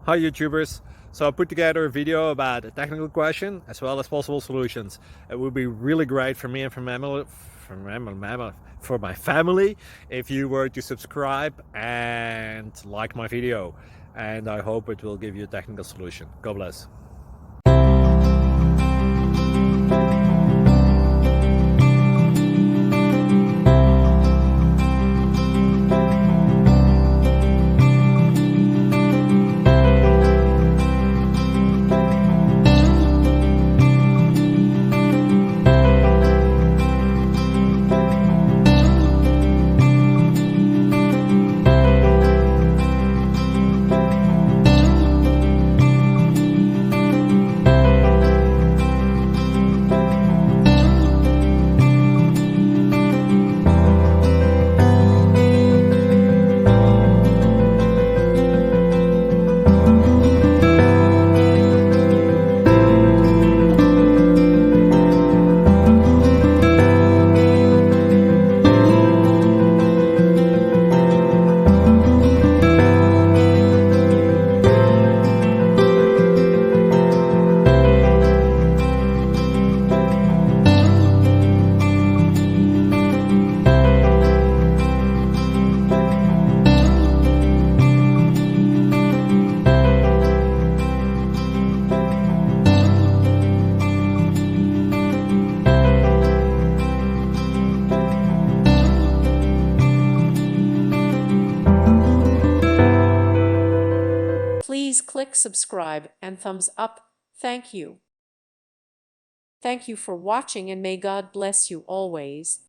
Hi YouTubers! So I put together a video about a technical question as well as possible solutions. It would be really great for me and for my family if you were to subscribe and like my video. And I hope it will give you a technical solution. God bless. Please click subscribe and thumbs up. Thank you. Thank you for watching and may God bless you always.